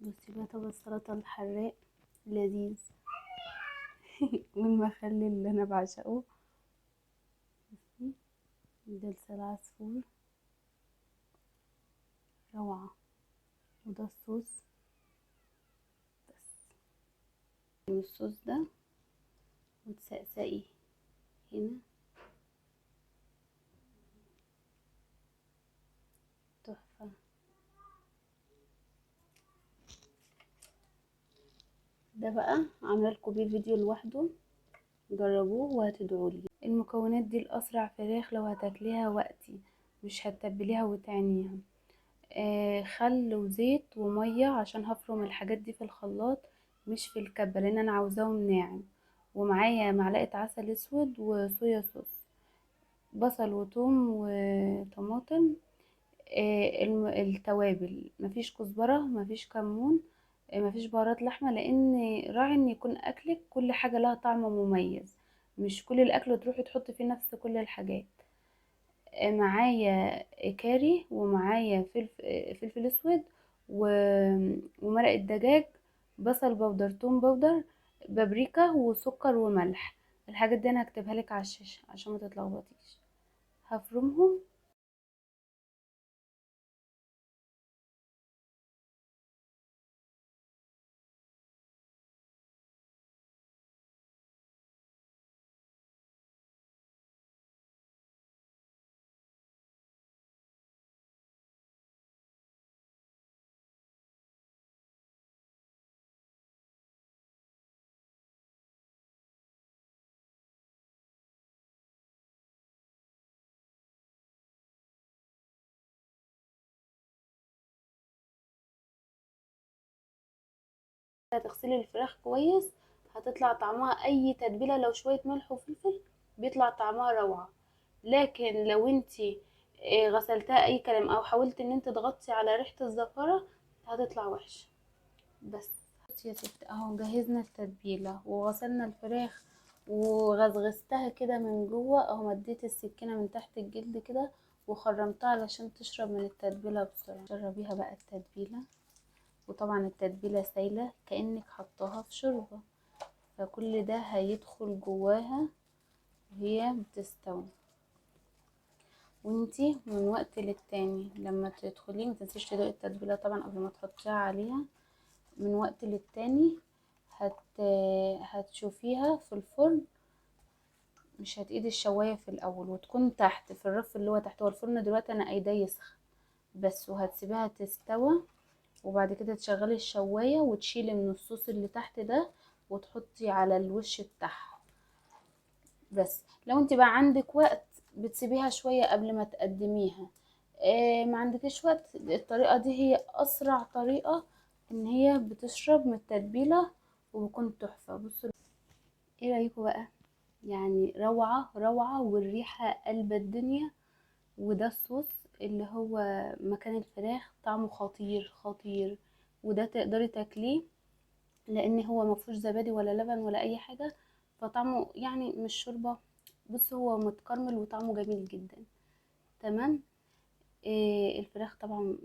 بصي بقى طبق السلطة الحراق لذيذ والمخلل اللي انا بعشقه. بصي، ده لسان عصفور روعة، وده الصوص. بس من الصوص ده وتسقسقي هنا، تحفة. ده بقى عامله لكم بيه فيديو لوحده، جربوه وهتدعولي. المكونات دي الاسرع فراخ لو هتاكليها وقتي، مش هتتبليها وتعينيها. خل وزيت وميه عشان هفرم الحاجات دي في الخلاط مش في الكبه، لان انا عاوزاهم ناعم. ومعايا معلقه عسل اسود وصويا صوص، بصل وثوم وطماطم. التوابل مفيش كزبره، مفيش كمون، مفيش بهارات لحمه، لان راعي ان يكون اكلك كل حاجه لها طعم مميز، مش كل الاكل تروحي تحطي فيه نفس كل الحاجات. معايا كاري، ومعايا فلفل اسود ومرق الدجاج، بصل بودر، توم بودر، بابريكا، وسكر وملح. الحاجات دي انا هكتبها لك على الشاشه عشان ما تتلخبطيش. هفرمهم. هتغسلي الفراخ كويس، هتطلع طعمها اي تتبيله، لو شويه ملح وفلفل بيطلع طعمها روعه. لكن لو انتي غسلتها اي كلام، او حاولت ان انت تغطي على ريحه الزفاره، هتطلع وحشه. بس بصي يا ست، اهو جهزنا التتبيله وغسلنا الفراخ وغزغزتها كده من جوه، اهو مديت السكينه من تحت الجلد كده وخرمتها علشان تشرب من التتبيله بسرعه. جربيها بقى التتبيله، وطبعا التتبيله سايله كأنك حطاها في شوربه، فكل ده هيدخل جواها وهي بتستوي. وانتي من وقت للتاني لما تدخلي متنسيش تدوقي التتبيله طبعا قبل ما تحطيها عليها. من وقت للتاني هتشوفيها في الفرن، مش هتقيدي الشوايه في الاول، وتكون تحت في الرف اللي هو تحت. هو الفرن دلوقتي انا قايداه يسخن بس، وهتسيبيها تستوى. وبعد كده تشغلي الشوايه وتشيلي من الصوص اللي تحت ده وتحطي على الوش بتاعها. بس لو انت بقى عندك وقت بتسيبيها شويه قبل ما تقدميها. ما عندكش وقت، الطريقه دي هي اسرع طريقه ان هي بتشرب من التتبيله وبكون تحفه. بصوا ايه رايكم بقى؟ يعني روعه روعه، والريحه قلب الدنيا. وده الصوص اللي هو مكان الفراخ، طعمه خطير خطير. وده تقدري تاكليه لان هو مفهوش زبادي ولا لبن ولا اي حاجه، فطعمه يعني مش شوربه. بص هو متكرمل وطعمه جميل جدا. تمام. إيه الفراخ طبعا